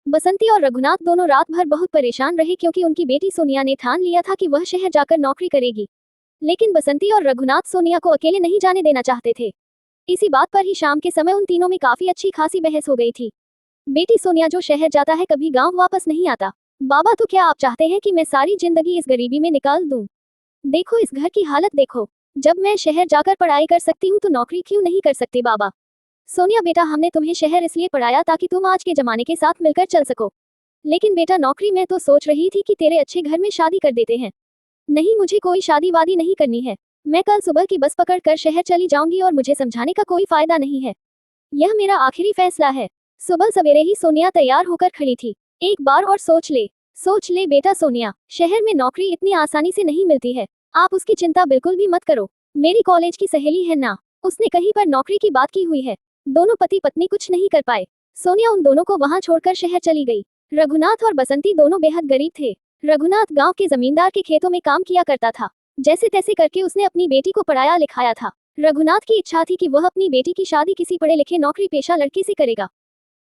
बसंती और रघुनाथ दोनों रात भर बहुत परेशान रहे क्योंकि उनकी बेटी सोनिया ने ठान लिया था कि वह शहर जाकर नौकरी करेगी। लेकिन बसंती और रघुनाथ सोनिया को अकेले नहीं जाने देना चाहते थे। इसी बात पर ही शाम के समय उन तीनों में काफी अच्छी खासी बहस हो गई थी। बेटी सोनिया जो शहर जाता है कभी गांव वापस नहीं आता। बाबा तो क्या आप चाहते हैं कि मैं सारी जिंदगी इस गरीबी में निकाल दूं? देखो इस घर की हालत देखो। जब मैं शहर जाकर पढ़ाई कर सकती हूँ तो नौकरी क्यों नहीं कर सकती बाबा? सोनिया बेटा हमने तुम्हें शहर इसलिए पढ़ाया ताकि तुम आज के जमाने के साथ मिलकर चल सको। लेकिन बेटा नौकरी में तो सोच रही थी कि तेरे अच्छे घर में शादी कर देते हैं। नहीं मुझे कोई शादी वादी नहीं करनी है। मैं कल सुबह की बस पकड़ कर शहर चली जाऊंगी और मुझे समझाने का कोई फायदा नहीं है। यह मेरा आखिरी फैसला है। सुबह सवेरे ही सोनिया तैयार होकर खड़ी थी। एक बार और सोच ले बेटा सोनिया, शहर में नौकरी इतनी आसानी से नहीं मिलती है। आप उसकी चिंता बिल्कुल भी मत करो। मेरी कॉलेज की सहेली है ना, उसने कहीं पर नौकरी की बात की हुई है। दोनों पति पत्नी कुछ नहीं कर पाए। सोनिया उन दोनों को वहां छोड़कर शहर चली गई। रघुनाथ और बसंती दोनों बेहद गरीब थे। रघुनाथ गांव के जमींदार के खेतों में काम किया करता था। जैसे तैसे करके उसने अपनी बेटी को पढ़ाया लिखाया था। रघुनाथ की इच्छा थी कि वह अपनी बेटी की शादी किसी पढ़े लिखे नौकरी पेशा लड़के से करेगा।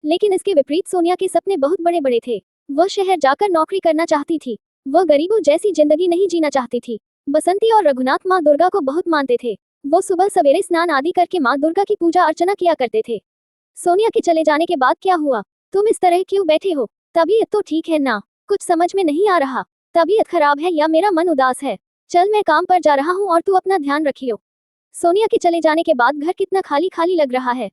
लेकिन इसके विपरीत सोनिया के सपने बहुत बड़े बड़े थे। वह शहर जाकर नौकरी करना चाहती थी। वह गरीबों जैसी जिंदगी नहीं जीना चाहती थी। बसंती और रघुनाथ माँ दुर्गा को बहुत मानते थे। वो सुबह सवेरे स्नान आदि करके माँ दुर्गा की पूजा अर्चना किया करते थे। सोनिया के चले जाने के बाद क्या हुआ? तुम इस तरह क्यों बैठे हो? तबीयत तो ठीक है ना? कुछ समझ में नहीं आ रहा। तबीयत खराब है या मेरा मन उदास है? चल मैं काम पर जा रहा हूँ और तू अपना ध्यान रखियो। सोनिया के चले जाने के बाद घर कितना खाली खाली लग रहा है।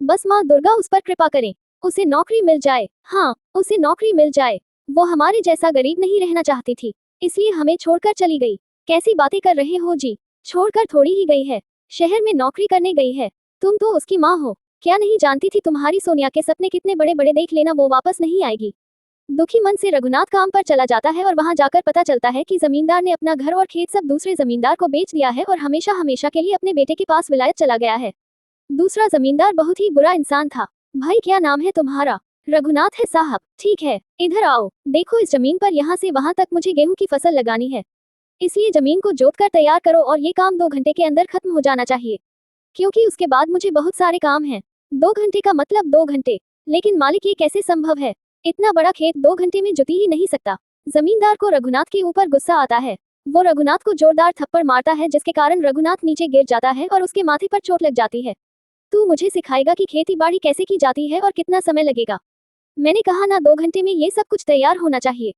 बस माँ दुर्गा उस पर कृपा करें। उसे नौकरी मिल जाए। हाँ उसे नौकरी मिल जाए। वो हमारे जैसा गरीब नहीं रहना चाहती थी, इसलिए हमें छोड़कर चली गई। कैसी बातें कर रहे हो जी? छोड़कर थोड़ी ही गई है, शहर में नौकरी करने गई है। तुम तो उसकी माँ हो, क्या नहीं जानती थी तुम्हारी सोनिया के सपने कितने बड़े बड़े देख लेना, वो वापस नहीं आएगी। दुखी मन से रघुनाथ काम पर चला जाता है और वहां जाकर पता चलता है कि जमींदार ने अपना घर और खेत सब दूसरे जमींदार को बेच दिया है और हमेशा हमेशा के लिए अपने बेटे के पास विलायत चला गया है। दूसरा जमींदार बहुत ही बुरा इंसान था। भाई क्या नाम है तुम्हारा? रघुनाथ है साहब। ठीक है, इधर आओ। देखो इस जमीन पर यहाँ से वहां तक मुझे गेहूं की फसल लगानी है, इसलिए जमीन को जोतकर तैयार करो और ये काम 2 घंटे के अंदर खत्म हो जाना चाहिए, क्योंकि उसके बाद मुझे बहुत सारे काम हैं। 2 घंटे का मतलब 2 घंटे? लेकिन मालिक ये कैसे संभव है? इतना बड़ा खेत 2 घंटे में जुती ही नहीं सकता। जमींदार को रघुनाथ के ऊपर गुस्सा आता है। वो रघुनाथ को जोरदार थप्पड़ मारता है जिसके कारण रघुनाथ नीचे गिर जाता है और उसके माथे पर चोट लग जाती है। तू मुझे सिखाएगा कि खेती बाड़ी कैसे की जाती है और कितना समय लगेगा? मैंने कहा ना 2 घंटे में ये सब कुछ तैयार होना चाहिए।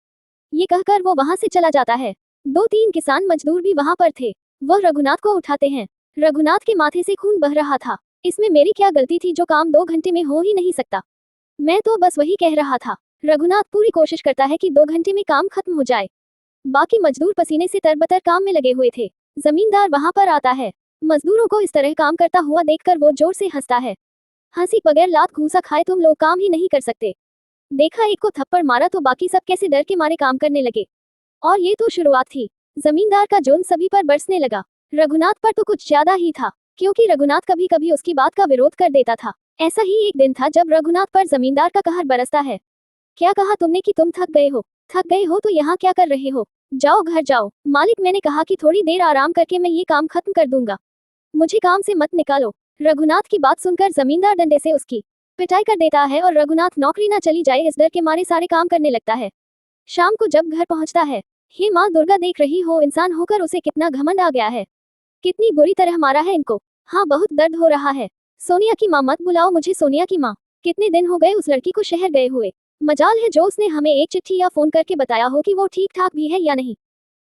ये कहकर वो वहां से चला जाता है। 2-3 किसान मजदूर भी वहां पर थे। वह रघुनाथ को उठाते हैं। रघुनाथ के माथे से खून बह रहा था। इसमें मेरी क्या गलती थी जो काम 2 घंटे में हो ही नहीं सकता? मैं तो बस वही कह रहा था। रघुनाथ पूरी कोशिश करता है कि 2 घंटे में काम खत्म हो जाए। बाकी मजदूर पसीने से तरबतर काम में लगे हुए थे। जमींदार वहां पर आता है। मजदूरों को इस तरह काम करता हुआ देखकर वो जोर से हंसता है। हंसी बगैर लात घूंसा खाए तुम लोग काम ही नहीं कर सकते। देखा एक को थप्पड़ मारा तो बाकी सब कैसे डर के मारे काम करने लगे। और ये तो शुरुआत थी। जमींदार का जोन सभी पर बरसने लगा। रघुनाथ पर तो कुछ ज्यादा ही था, क्योंकि रघुनाथ कभी कभी उसकी बात का विरोध कर देता था। ऐसा ही एक दिन था जब रघुनाथ पर जमींदार का कहर बरसता है। क्या कहा तुमने कि तुम थक गए हो? थक गए हो तो यहाँ क्या कर रहे हो? जाओ घर जाओ। मालिक मैंने कहा कि थोड़ी देर आराम करके मैं ये काम खत्म कर दूंगा, मुझे काम से मत निकालो। रघुनाथ की बात सुनकर जमींदार डंडे से उसकी पिटाई कर देता है और रघुनाथ नौकरी ना चली जाए इस डर के मारे सारे काम करने लगता है। शाम को जब घर पहुंचता है, हे माँ दुर्गा देख रही हो इंसान होकर उसे कितना घमंड आ गया है, कितनी बुरी तरह मारा है इनको। हाँ बहुत दर्द हो रहा है। सोनिया की माँ मत बुलाओ मुझे सोनिया की माँ। कितने दिन हो गए उस लड़की को शहर गए हुए। मजाल है जो उसने हमें एक चिट्ठी या फोन करके बताया हो कि वो ठीक ठाक भी है या नहीं।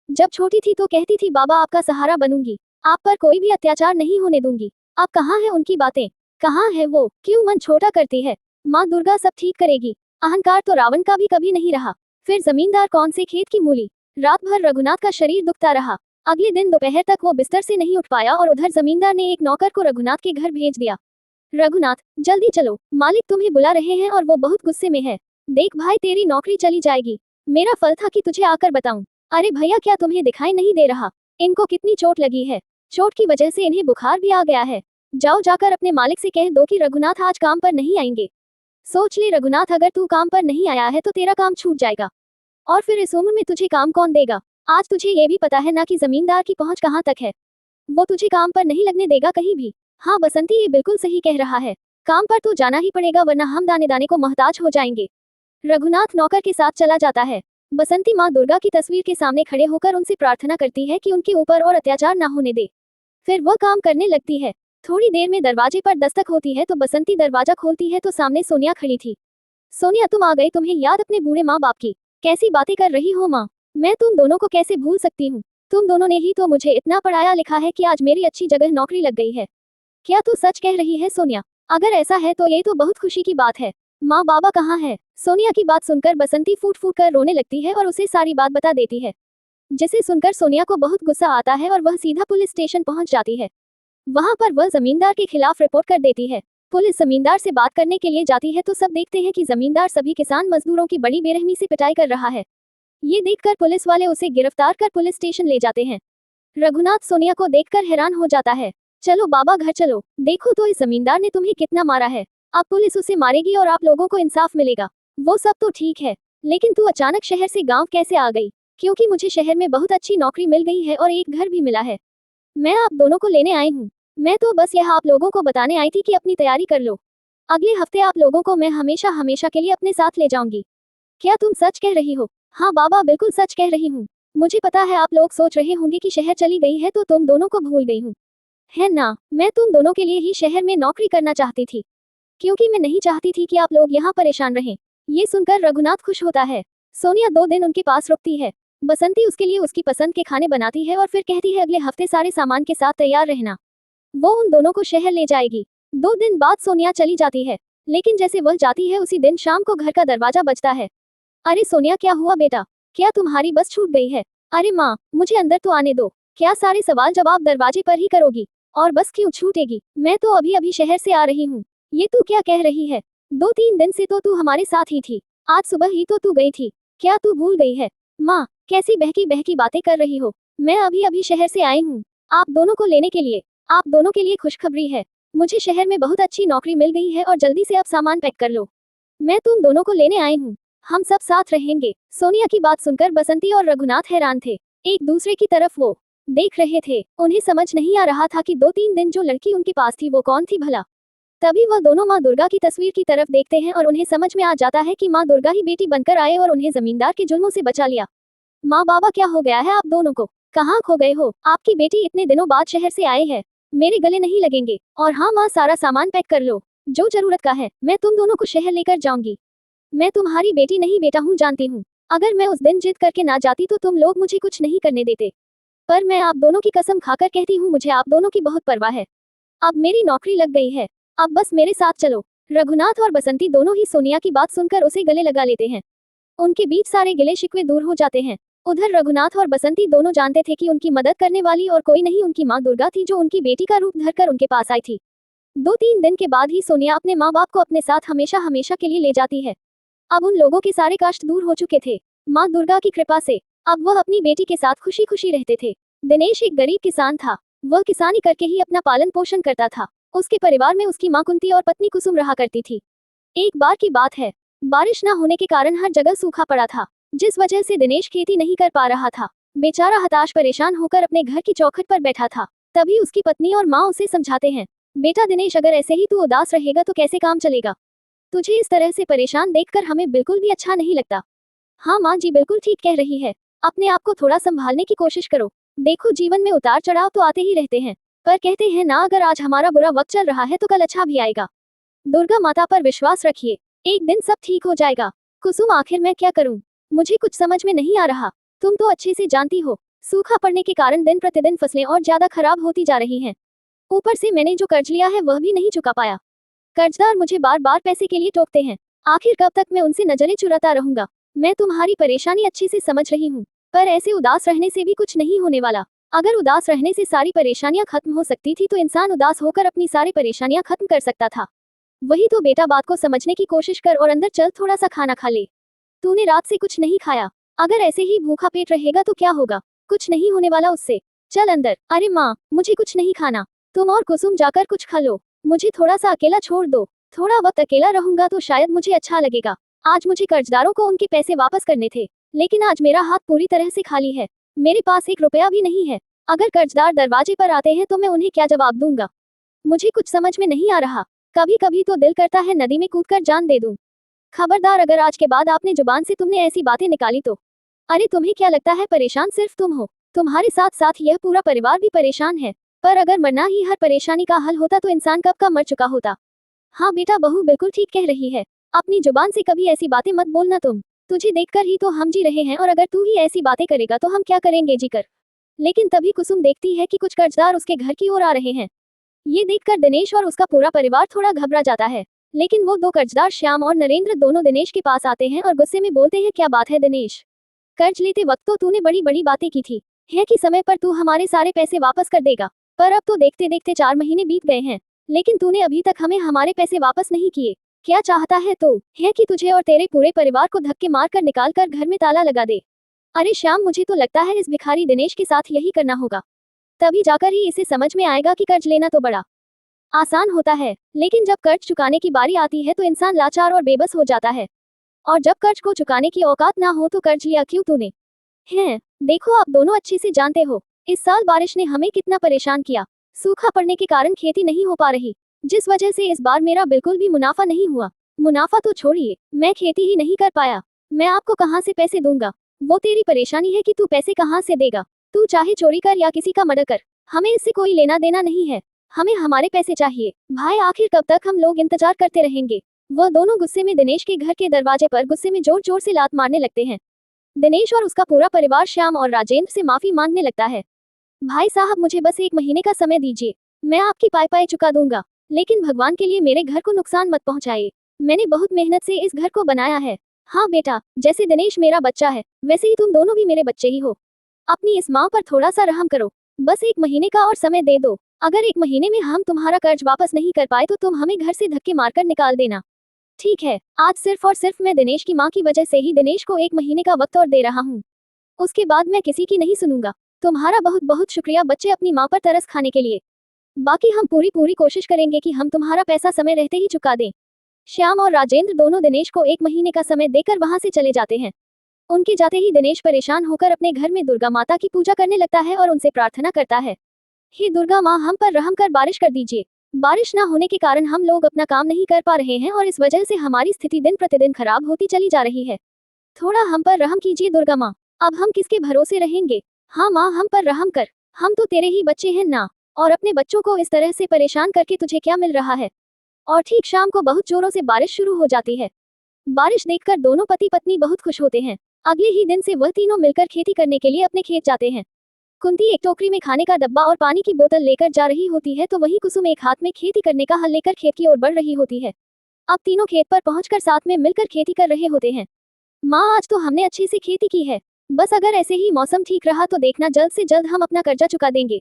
जब छोटी थी तो कहती थी बाबा आपका सहारा बनूंगी, आप पर कोई भी अत्याचार नहीं होने दूंगी। अब कहाँ है उनकी बातें? कहाँ है वो? क्यों मन छोटा करती है? माँ दुर्गा सब ठीक करेगी। अहंकार तो रावण का भी कभी नहीं रहा। फिर जमींदार कौन से खेत की मूली। रात भर रघुनाथ का शरीर दुखता रहा। अगले दिन दोपहर तक वो बिस्तर से नहीं उठ पाया और उधर जमींदार ने एक नौकर को रघुनाथ के घर भेज दिया। रघुनाथ जल्दी चलो, मालिक तुम्हें बुला रहे हैं और वो बहुत गुस्से में है। देख भाई तेरी नौकरी चली जाएगी। मेरा फल था कि तुझे आकर बताऊं। अरे भैया क्या तुम्हें दिखाई नहीं दे रहा? इनको कितनी चोट लगी है। चोट की वजह से इन्हें बुखार भी आ गया है। जाओ जाकर अपने मालिक से कह दो कि रघुनाथ आज काम पर नहीं आएंगे। सोच ले रघुनाथ अगर तू काम पर नहीं आया है तो तेरा काम छूट जाएगा, और फिर इस उम्र में तुझे काम कौन देगा? आज तुझे ये भी पता है ना कि जमींदार की पहुंच कहाँ तक है। वो तुझे काम पर नहीं लगने देगा कहीं भी। हाँ बसंती ये बिल्कुल सही कह रहा है, काम पर तो जाना ही पड़ेगा वरना हम दाने दाने को मोहताज हो जाएंगे। रघुनाथ नौकर के साथ चला जाता है। बसंती माँ दुर्गा की तस्वीर के सामने खड़े होकर उनसे प्रार्थना करती है कि उनके ऊपर और अत्याचार ना होने दे। फिर वह काम करने लगती है। थोड़ी देर में दरवाजे पर दस्तक होती है तो बसंती दरवाजा खोलती है तो सामने सोनिया खड़ी थी। सोनिया, तुम आ गई। तुम्हें याद अपने बूढ़े माँ बाप की? कैसी बातें कर रही हो माँ? मैं तुम दोनों को कैसे भूल सकती हूँ? तुम दोनों ने ही तो मुझे इतना पढ़ाया लिखा है कि आज मेरी अच्छी जगह नौकरी लग गई है। क्या तू सच कह रही है सोनिया? अगर ऐसा है तो ये तो बहुत खुशी की बात है। माँ बाबा कहाँ है? सोनिया की बात सुनकर बसंती फूट फूट कर रोने लगती है और उसे सारी बात बता देती है, जिसे सुनकर सोनिया को बहुत गुस्सा आता है और वह सीधा पुलिस स्टेशन पहुंच जाती है। वहां पर वह जमींदार के खिलाफ रिपोर्ट कर देती है। पुलिस जमींदार से बात करने के लिए जाती है तो सब देखते हैं कि जमींदार सभी किसान मजदूरों की बड़ी बेरहमी से पिटाई कर रहा है। ये देखकर पुलिस वाले उसे गिरफ्तार कर पुलिस स्टेशन ले जाते हैं। रघुनाथ सोनिया को देखकर हैरान हो जाता है। चलो बाबा घर चलो, देखो तो इस जमींदार ने तुम्हें कितना मारा है। अब पुलिस उसे मारेगी और आप लोगों को इंसाफ मिलेगा। वो सब तो ठीक है, लेकिन तू अचानक शहर से गांव कैसे आ गई? क्योंकि मुझे शहर में बहुत अच्छी नौकरी मिल गई है और एक घर भी मिला है। मैं आप दोनों को लेने आई हूँ। मैं तो बस यह आप लोगों को बताने आई थी कि अपनी तैयारी कर लो। अगले हफ्ते आप लोगों को मैं हमेशा हमेशा के लिए अपने साथ ले जाऊंगी। क्या तुम सच कह रही हो? हाँ बाबा, बिल्कुल सच कह रही हूँ। मुझे पता है आप लोग सोच रहे होंगे कि शहर चली गई है तो तुम दोनों को भूल गई हूँ, है ना? मैं तुम दोनों के लिए ही शहर में नौकरी करना चाहती थी, क्योंकि मैं नहीं चाहती थी कि आप लोग यहाँ परेशान रहें। ये सुनकर रघुनाथ खुश होता है। सोनिया 2 दिन उनके पास रुकती है। बसंती उसके लिए उसकी पसंद के खाने बनाती है और फिर कहती है अगले हफ्ते सारे सामान के साथ तैयार रहना। वो उन दोनों को शहर ले जाएगी। 2 दिन बाद सोनिया चली जाती है, लेकिन जैसे वह जाती है उसी दिन शाम को घर का दरवाजा बजता है। अरे सोनिया, क्या हुआ बेटा? क्या तुम्हारी बस छूट गई है? अरे माँ, मुझे अंदर तो आने दो। क्या सारे सवाल जवाब दरवाजे पर ही करोगी? और बस क्यों छूटेगी? मैं तो अभी अभी शहर से आ रही हूँ। ये तू क्या कह रही है? 2-3 दिन से तो तू हमारे साथ ही थी। आज सुबह ही तो तू गई थी। क्या तू भूल गई है? माँ, कैसी बहकी बहकी बातें कर रही हो? मैं अभी अभी शहर से आई हूँ आप दोनों को लेने के लिए। आप दोनों के लिए खुशखबरी है। मुझे शहर में बहुत अच्छी नौकरी मिल गई है और जल्दी से अब सामान पैक कर लो। मैं तुम दोनों को लेने आई हूँ। हम सब साथ रहेंगे। सोनिया की बात सुनकर बसंती और रघुनाथ हैरान थे। एक दूसरे की तरफ वो देख रहे थे। उन्हें समझ नहीं आ रहा था कि 2-3 दिन जो लड़की उनके पास थी वो कौन थी भला। तभी वह दोनों माँ दुर्गा की तस्वीर की तरफ देखते हैं और उन्हें समझ में आ जाता है कि माँ दुर्गा ही बेटी बनकर आए और उन्हें जमींदार के जुल्मों से बचा लिया। माँ बाबा, क्या हो गया है आप दोनों को? कहाँ खो गए हो? आपकी बेटी इतने दिनों बाद शहर से आए हैं। मेरे गले नहीं लगेंगे। और हाँ माँ, सारा सामान पैक कर लो जो जरूरत का है। मैं तुम दोनों को शहर लेकर जाऊंगी। मैं तुम्हारी बेटी नहीं बेटा हूँ, जानती हूँ। अगर मैं उस दिन जिद करके ना जाती तो तुम लोग मुझे कुछ नहीं करने देते। पर मैं आप दोनों की कसम खाकर कहती हूँ, मुझे आप दोनों की बहुत परवाह है। अब मेरी नौकरी लग गई है। अब बस मेरे साथ चलो। रघुनाथ और बसंती दोनों ही सोनिया की बात सुनकर उसे गले लगा लेते हैं। उनके बीच सारे गिले शिकवे दूर हो जाते हैं। उधर रघुनाथ और बसंती दोनों जानते थे कि उनकी मदद करने वाली और कोई नहीं उनकी माँ दुर्गा थी, जो उनकी बेटी का रूप धरकर उनके पास आई थी। 2-3 दिन के बाद ही सोनिया अपने माँ बाप को अपने साथ हमेशा हमेशा के लिए ले जाती है। अब उन लोगों के सारे कष्ट दूर हो चुके थे माँ दुर्गा की कृपा से। अब वह अपनी बेटी के साथ खुशी खुशी रहते थे। दिनेश एक गरीब किसान था। वह किसानी करके ही अपना पालन पोषण करता था। उसके परिवार में उसकी माँ कुंती और पत्नी कुसुम रहा करती थी। एक बार की बात है, बारिश न होने के कारण हर जगह सूखा पड़ा था, जिस वजह से दिनेश खेती नहीं कर पा रहा था। बेचारा हताश परेशान होकर अपने घर की चौखट पर बैठा था। तभी उसकी पत्नी और माँ उसे समझाते हैं, बेटा दिनेश, अगर ऐसे ही तू उदास रहेगा तो कैसे काम चलेगा? तुझे इस तरह से परेशान देखकर हमें बिल्कुल भी अच्छा नहीं लगता। हाँ माँ जी, बिल्कुल ठीक कह रही है। अपने आप को थोड़ा संभालने की कोशिश करो। देखो, जीवन में उतार चढ़ाव तो आते ही रहते हैं, पर कहते हैं ना, अगर आज हमारा बुरा वक्त चल रहा है तो कल अच्छा भी आएगा। दुर्गा माता पर विश्वास रखिए, एक दिन सब ठीक हो जाएगा। कुसुम, आखिर मैं क्या करूं? मुझे कुछ समझ में नहीं आ रहा। तुम तो अच्छे से जानती हो, सूखा पड़ने के कारण दिन प्रतिदिन फसलें और ज्यादा खराब होती जा रही हैं। ऊपर से मैंने जो कर्ज लिया है वह भी नहीं चुका पाया। कर्जदार मुझे बार बार पैसे के लिए टोकते हैं। आखिर कब तक मैं उनसे नजरें चुराता रहूंगा? मैं तुम्हारी परेशानी अच्छे से समझ रही हूँ, पर ऐसे उदास रहने से भी कुछ नहीं होने वाला। अगर उदास रहने से सारी परेशानियां खत्म हो सकती थी तो इंसान उदास होकर अपनी सारी परेशानियां खत्म कर सकता था। वही तो बेटा, बात को समझने की कोशिश कर और अंदर चल, थोड़ा सा खाना खा ले। तूने रात से कुछ नहीं खाया। अगर ऐसे ही भूखा पेट रहेगा तो क्या होगा? कुछ नहीं होने वाला उससे। चल अंदर। अरे माँ, मुझे कुछ नहीं खाना। तुम और कुसुम जाकर कुछ खा लो। मुझे थोड़ा सा अकेला छोड़ दो। थोड़ा वक्त अकेला रहूंगा तो शायद मुझे अच्छा लगेगा। आज मुझे कर्जदारों को उनके पैसे वापस करने थे, लेकिन आज मेरा हाथ पूरी तरह से खाली है। मेरे पास 1 रुपया भी नहीं है। अगर कर्जदार दरवाजे पर आते हैं तो मैं उन्हें क्या जवाब दूंगा? मुझे कुछ समझ में नहीं आ रहा। कभी कभी तो दिल करता है नदी में कूदकर जान दे दूं। खबरदार, अगर आज के बाद आपने जुबान से तुमने ऐसी बातें निकाली तो। अरे तुम्हें क्या लगता है परेशान सिर्फ तुम हो? तुम्हारे साथ साथ यह पूरा परिवार भी परेशान है। पर अगर मरना ही हर परेशानी का हल होता तो इंसान कब का मर चुका होता। हाँ बेटा, बहू बिल्कुल ठीक कह रही है। अपनी जुबान से कभी ऐसी बातें मत बोलना तुम। तुझे देखकर ही तो हम जी रहे हैं, और अगर तू ही ऐसी बातें करेगा तो हम क्या करेंगे जी कर। लेकिन तभी कुसुम देखती है कि कुछ कर्जदार उसके घर की ओर आ रहे हैं। ये देखकर दिनेश और उसका पूरा परिवार थोड़ा घबरा जाता है। लेकिन वो दो कर्जदार श्याम और नरेंद्र दोनों दिनेश के पास आते हैं और गुस्से में बोलते हैं, क्या बात है दिनेश, कर्ज लेते वक्त तो तूने बड़ी बड़ी बातें की थी, है कि समय पर तू हमारे सारे पैसे वापस कर देगा। पर अब तो देखते देखते 4 महीने बीत गए हैं, लेकिन तूने अभी तक हमें हमारे पैसे वापस नहीं किए। क्या चाहता है तो, है कि तुझे और तेरे पूरे परिवार को धक्के मार कर निकाल कर घर में ताला लगा दे। अरे श्याम, मुझे तो लगता है इस भिखारी दिनेश के साथ यही करना होगा। तभी जाकर ही इसे समझ में आएगा कि कर्ज लेना तो बड़ा आसान होता है, लेकिन जब कर्ज चुकाने की बारी आती है तो इंसान लाचार और बेबस हो जाता है। और जब कर्ज को चुकाने की औकात ना हो तो कर्ज लिया क्यों तूने? हैं, देखो आप दोनों अच्छे से जानते हो, इस साल बारिश ने हमें कितना परेशान किया। सूखा पड़ने के कारण खेती नहीं हो पा रही, जिस वजह से इस बार मेरा बिल्कुल भी मुनाफा नहीं हुआ। मुनाफा तो छोड़िए, मैं खेती ही नहीं कर पाया। मैं आपको कहाँ से पैसे दूंगा? वो तेरी परेशानी है कि तू पैसे कहाँ से देगा। तू चाहे चोरी कर या किसी का मर्डर कर, हमें इससे कोई लेना देना नहीं है। हमें हमारे पैसे चाहिए। भाई आखिर कब तक हम लोग इंतजार करते रहेंगे? वह दोनों गुस्से में दिनेश के घर के दरवाजे पर गुस्से में जोर जोर से लात मारने लगते हैं। दिनेश और उसका पूरा परिवार श्याम और राजेंद्र से माफी मांगने लगता है। भाई साहब, मुझे बस 1 महीने का समय दीजिए, मैं आपकी पाई चुका दूंगा, लेकिन भगवान के लिए मेरे घर को नुकसान मत पहुंचाइए। मैंने बहुत मेहनत से इस घर को बनाया है। हाँ बेटा, जैसे दिनेश मेरा बच्चा है वैसे ही तुम दोनों भी मेरे बच्चे ही हो। अपनी इस माँ पर थोड़ा सा रहम करो, बस 1 महीने का और समय दे दो। अगर 1 महीने में हम तुम्हारा कर्ज वापस नहीं कर पाए तो तुम हमें घर से धक्के मारकर निकाल देना। ठीक है, आज सिर्फ और सिर्फ मैं दिनेश की माँ की वजह से ही दिनेश को 1 महीने का वक्त और दे रहा हूँ। उसके बाद मैं किसी की नहीं सुनूंगा। तुम्हारा बहुत बहुत शुक्रिया बच्चे, अपनी माँ पर तरस खाने के लिए। बाकी हम पूरी कोशिश करेंगे कि हम तुम्हारा पैसा समय रहते ही चुका दें। श्याम और राजेंद्र दोनों दिनेश को 1 महीने का समय देकर वहां से चले जाते हैं। उनके जाते ही दिनेश परेशान होकर अपने घर में दुर्गा माता की पूजा करने लगता है और उनसे प्रार्थना करता है, हे दुर्गा माँ, हम पर रहम कर बारिश कर दीजिए। बारिश न होने के कारण हम लोग अपना काम नहीं कर पा रहे हैं और इस वजह से हमारी स्थिति दिन प्रतिदिन खराब होती चली जा रही है। थोड़ा हम पर रहम कीजिए दुर्गा माँ, अब हम किसके भरोसे रहेंगे? हाँ माँ, हम पर रहम कर, हम तो तेरे ही बच्चे हैं ना। और अपने बच्चों को इस तरह से परेशान करके तुझे क्या मिल रहा है? और ठीक शाम को बहुत जोरों से बारिश शुरू हो जाती है। बारिश देखकर दोनों पति पत्नी बहुत खुश होते हैं। अगले ही दिन से वह तीनों मिलकर खेती करने के लिए अपने खेत जाते हैं। कुंती एक टोकरी में खाने का डब्बा और पानी की बोतल लेकर जा रही होती है तो वही कुसुम एक हाथ में खेती करने का हल लेकर खेत की ओर बढ़ रही होती है। अब तीनों खेत पर पहुंचकर साथ में मिलकर खेती कर रहे होते हैं। माँ, आज तो हमने अच्छे से खेती की है, बस अगर ऐसे ही मौसम ठीक रहा तो देखना जल्द से जल्द हम अपना कर्जा चुका देंगे।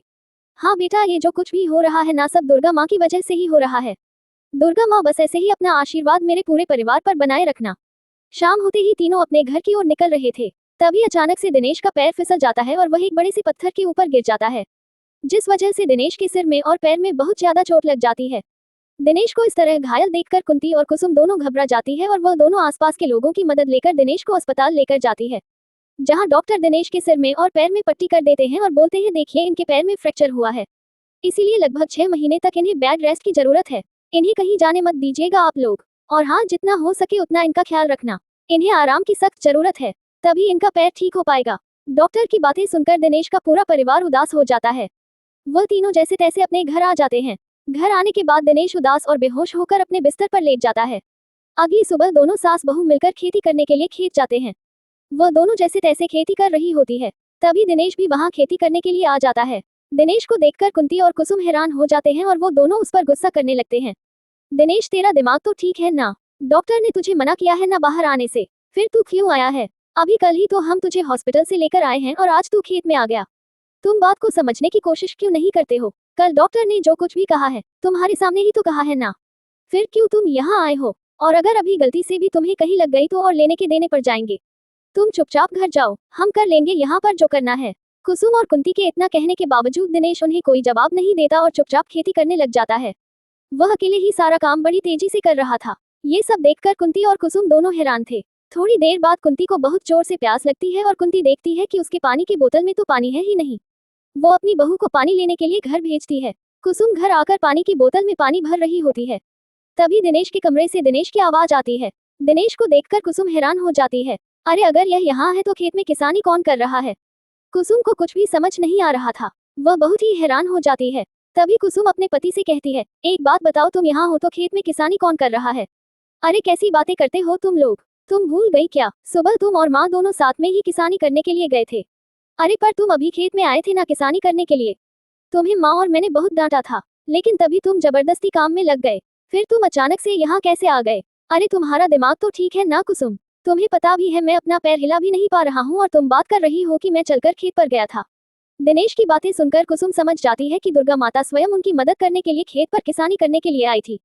हाँ बेटा, ये जो कुछ भी हो रहा है ना सब दुर्गा माँ की वजह से ही हो रहा है। दुर्गा माँ, बस ऐसे ही अपना आशीर्वाद मेरे पूरे परिवार पर बनाए रखना। शाम होते ही तीनों अपने घर की ओर निकल रहे थे, तभी अचानक से दिनेश का पैर फिसल जाता है और वह एक बड़े से पत्थर के ऊपर गिर जाता है, जिस वजह से दिनेश के सिर में और पैर में बहुत ज्यादा चोट लग जाती है। दिनेश को इस तरह घायल देखकर कुंती और कुसुम दोनों घबरा जाती है और वह दोनों आसपास के लोगों की मदद लेकर दिनेश को अस्पताल लेकर जाती है, जहां डॉक्टर दिनेश के सिर में और पैर में पट्टी कर देते हैं और बोलते हैं, देखिए इनके पैर में फ्रैक्चर हुआ है, इसीलिए लगभग 6 महीने तक इन्हें बेड रेस्ट की जरूरत है। इन्हें कहीं जाने मत दीजिएगा आप लोग, और हाँ, जितना हो सके उतना इनका ख्याल रखना। इन्हें आराम की सख्त जरूरत है, तभी इनका पैर ठीक हो पाएगा। डॉक्टर की बातें सुनकर दिनेश का पूरा परिवार उदास हो जाता है। वह तीनों जैसे तैसे अपने घर आ जाते हैं। घर आने के बाद दिनेश उदास और बेहोश होकर अपने बिस्तर पर लेट जाता है। अगली सुबह दोनों सास बहू मिलकर खेती करने के लिए खेत जाते हैं। वह दोनों जैसे तैसे खेती कर रही होती है, तभी दिनेश भी वहाँ खेती करने के लिए आ जाता है। दिनेश को देखकर कुंती और कुसुम हैरान हो जाते हैं और वो दोनों उस पर गुस्सा करने लगते हैं। दिनेश, तेरा दिमाग तो ठीक है ना? डॉक्टर ने तुझे मना किया है ना बाहर आने से, फिर तू क्यों आया है? अभी कल ही तो हम तुझे हॉस्पिटल से लेकर आए हैं और आज तू खेत में आ गया। तुम बात को समझने की कोशिश क्यों नहीं करते हो? कल डॉक्टर ने जो कुछ भी कहा है तुम्हारे सामने ही तो कहा है ना, फिर क्यों तुम यहाँ आए हो? और अगर अभी गलती से भी तुम्हें कहीं लग गई तो और लेने के देने पड़ जाएंगे। तुम चुपचाप घर जाओ, हम कर लेंगे यहाँ पर जो करना है। कुसुम और कुंती के इतना कहने के बावजूद दिनेश उन्हें कोई जवाब नहीं देता और चुपचाप खेती करने लग जाता है। वह अकेले ही सारा काम बड़ी तेजी से कर रहा था। ये सब देखकर कुंती और कुसुम दोनों हैरान थे। थोड़ी देर बाद कुंती को बहुत जोर से प्यास लगती है और कुंती देखती है कि उसके पानी की बोतल में तो पानी है ही नहीं। वो अपनी बहू को पानी लेने के लिए घर भेजती है। कुसुम घर आकर पानी की बोतल में पानी भर रही होती है, तभी दिनेश के कमरे से दिनेश की आवाज आती है। दिनेश को देखकर कुसुम हैरान हो जाती है। अरे अगर यह यहाँ है तो खेत में किसानी कौन कर रहा है? कुसुम को कुछ भी समझ नहीं आ रहा था। वह बहुत ही हैरान हो जाती है। तभी कुसुम अपने पति से कहती है, एक बात बताओ, तुम यहाँ हो तो खेत में किसानी कौन कर रहा है? अरे कैसी बातें करते हो तुम लोग? तुम भूल गई क्या? सुबह तुम और माँ दोनों साथ में ही किसानी करने के लिए गए थे। अरे पर तुम अभी खेत में आए थे ना किसानी करने के लिए। तुम्हें माँ और मैंने बहुत डांटा था, लेकिन तभी तुम जबरदस्ती काम में लग गए। फिर तुम अचानक से यहाँ कैसे आ गए? अरे तुम्हारा दिमाग तो ठीक है ना कुसुम? तुम्हें पता भी है मैं अपना पैर हिला भी नहीं पा रहा हूँ और तुम बात कर रही हो कि मैं चलकर खेत पर गया था। दिनेश की बातें सुनकर कुसुम समझ जाती है कि दुर्गा माता स्वयं उनकी मदद करने के लिए खेत पर किसानी करने के लिए आई थी।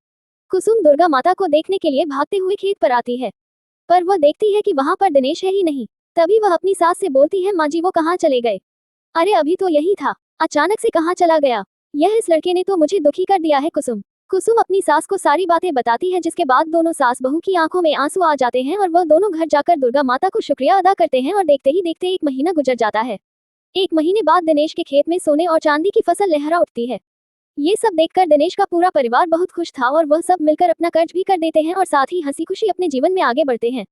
कुसुम दुर्गा माता को देखने के लिए भागते हुए खेत पर आती है, पर वह देखती है कि वहाँ पर दिनेश है ही नहीं। तभी वह अपनी सास से बोलती है, माँ जी वो कहाँ चले गए? अरे अभी तो यही था, अचानक से कहाँ चला गया? यह इस लड़के ने तो मुझे दुखी कर दिया है। कुसुम अपनी सास को सारी बातें बताती है, जिसके बाद दोनों सास बहू की आंखों में आंसू आ जाते हैं और वह दोनों घर जाकर दुर्गा माता को शुक्रिया अदा करते हैं। और देखते ही देखते 1 महीना गुजर जाता है। 1 महीने बाद दिनेश के खेत में सोने और चांदी की फसल लहरा उठती है। ये सब देखकर दिनेश का पूरा परिवार बहुत खुश था और वह सब मिलकर अपना कर्ज भी कर देते हैं और साथ ही हंसी खुशी अपने जीवन में आगे बढ़ते हैं।